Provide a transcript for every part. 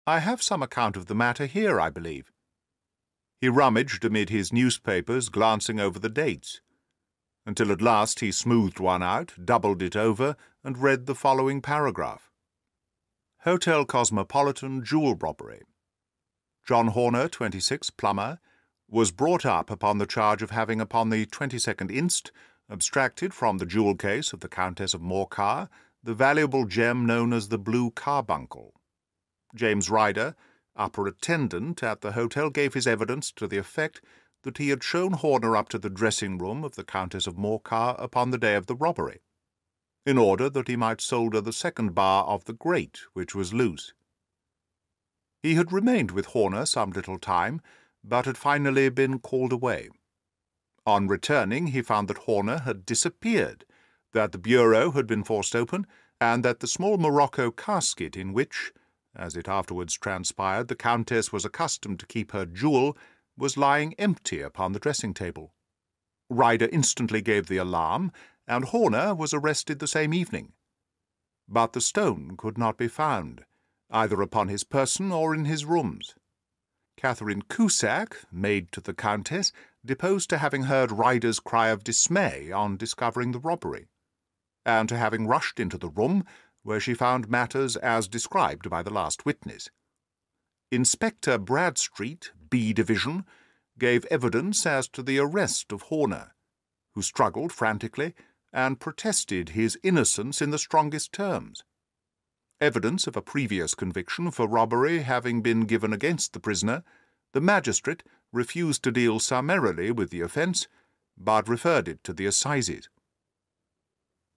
"I have some account of the matter here, I believe." He rummaged amid his newspapers, glancing over the dates, until at last he smoothed one out, doubled it over, and read the following paragraph. Hotel Cosmopolitan jewel robbery. John Horner, 26, plumber, was brought up upon the charge of having upon the 22nd inst. Abstracted from the jewel case of the Countess of Morcar the valuable gem known as the blue carbuncle. James Ryder, upper attendant at the hotel, gave his evidence to the effect that he had shown Horner up to the dressing-room of the Countess of Morcar upon the day of the robbery, in order that he might solder the second bar of the grate, which was loose. He had remained with Horner some little time, but had finally been called away. On returning, he found that Horner had disappeared, that the bureau had been forced open, and that the small morocco casket in which, as it afterwards transpired, the Countess was accustomed to keep her jewel, was lying empty upon the dressing-table. Ryder instantly gave the alarm, and Horner was arrested the same evening. But the stone could not be found, either upon his person or in his rooms. Catherine Cusack, maid to the Countess, deposed to having heard Ryder's cry of dismay on discovering the robbery, and to having rushed into the room, where she found matters as described by the last witness. Inspector Bradstreet, B Division, gave evidence as to the arrest of Horner, who struggled frantically and protested his innocence in the strongest terms. Evidence of a previous conviction for robbery having been given against the prisoner, the magistrate refused to deal summarily with the offence, but referred it to the assizes.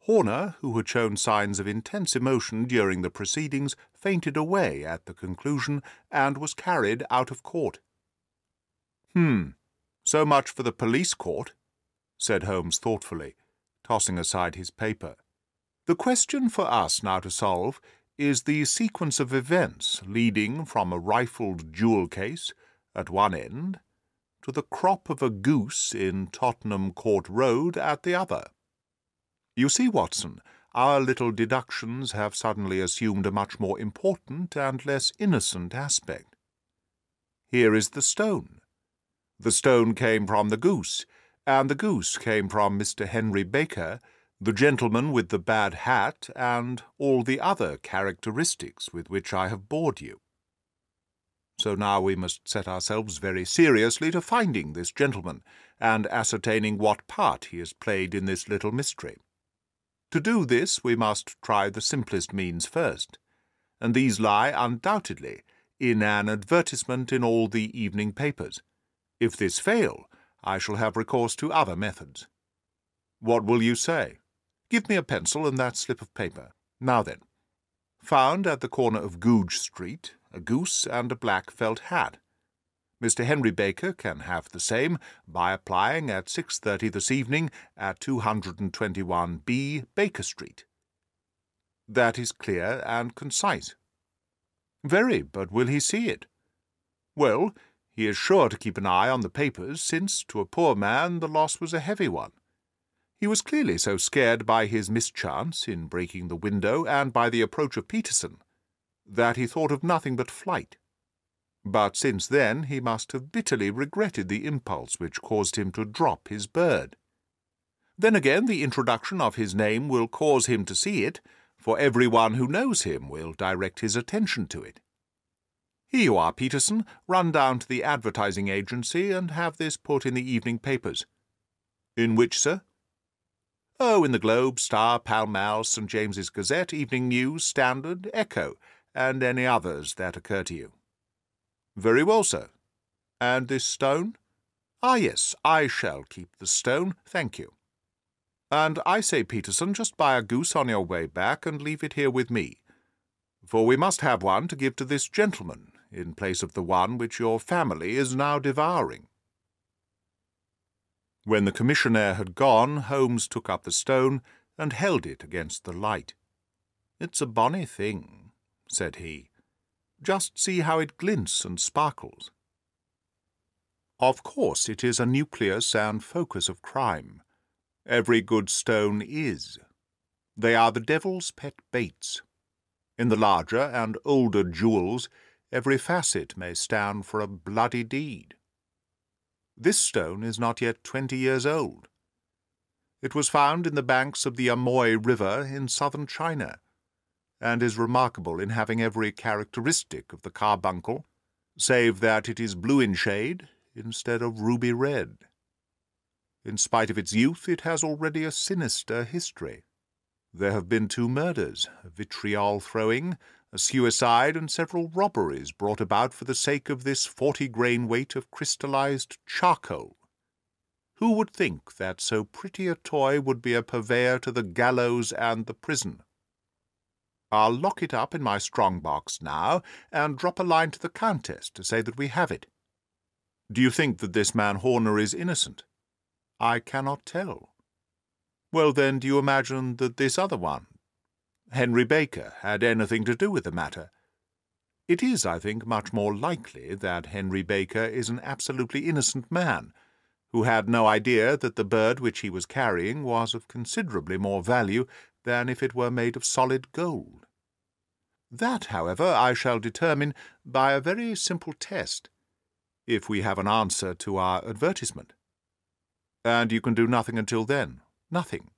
Horner, who had shown signs of intense emotion during the proceedings, fainted away at the conclusion, and was carried out of court. So much for the police court," said Holmes thoughtfully, tossing aside his paper. "The question for us now to solve is the sequence of events leading from a rifled jewel case at one end to the crop of a goose in Tottenham Court Road at the other. You see, Watson, our little deductions have suddenly assumed a much more important and less innocent aspect. Here is the stone. The stone came from the goose, and the goose came from Mr. Henry Baker, the gentleman with the bad hat, and all the other characteristics with which I have bored you. So now we must set ourselves very seriously to finding this gentleman, and ascertaining what part he has played in this little mystery. To do this we must try the simplest means first, and these lie undoubtedly in an advertisement in all the evening papers. If this fail, I shall have recourse to other methods. What will you say? Give me a pencil and that slip of paper. Now then. Found at the corner of Goodge Street a goose and a black felt hat. Mr. Henry Baker can have the same by applying at 6:30 this evening at 221B Baker Street. That is clear and concise. Very, but will he see it? Well, he is sure to keep an eye on the papers, since, to a poor man, the loss was a heavy one. He was clearly so scared by his mischance in breaking the window and by the approach of Peterson, that he thought of nothing but flight. But since then he must have bitterly regretted the impulse which caused him to drop his bird. Then again the introduction of his name will cause him to see it, for every one who knows him will direct his attention to it. Here you are, Peterson. Run down to the advertising agency and have this put in the evening papers. In which, sir? Oh, in the Globe, Star, Pall Mall, St. James's Gazette, Evening News, Standard, Echo, and any others that occur to you. Very well, sir. And this stone? Ah, yes, I shall keep the stone, thank you. And I say, Peterson, just buy a goose on your way back and leave it here with me, for we must have one to give to this gentleman, in place of the one which your family is now devouring. When the commissionaire had gone, Holmes took up the stone and held it against the light. "It's a bonny thing," said he. "Just see how it glints and sparkles." Of course it is a nucleus and focus of crime. Every good stone is. They are the devil's pet baits. In the larger and older jewels, every facet may stand for a bloody deed. This stone is not yet 20 years old. It was found in the banks of the Amoy River in southern China, and is remarkable in having every characteristic of the carbuncle, save that it is blue in shade instead of ruby red. In spite of its youth, it has already a sinister history. There have been 2 murders, a vitriol throwing, a suicide, and several robberies brought about for the sake of this 40-grain weight of crystallized charcoal. Who would think that so pretty a toy would be a purveyor to the gallows and the prison? I'll lock it up in my strong-box now, and drop a line to the Countess to say that we have it. Do you think that this man Horner is innocent? I cannot tell. Well, then, do you imagine that this other one, Henry Baker, had anything to do with the matter? It is, I think, much more likely that Henry Baker is an absolutely innocent man, who had no idea that the bird which he was carrying was of considerably more value than if it were made of solid gold. That, however, I shall determine by a very simple test, if we have an answer to our advertisement. And you can do nothing until then? Nothing.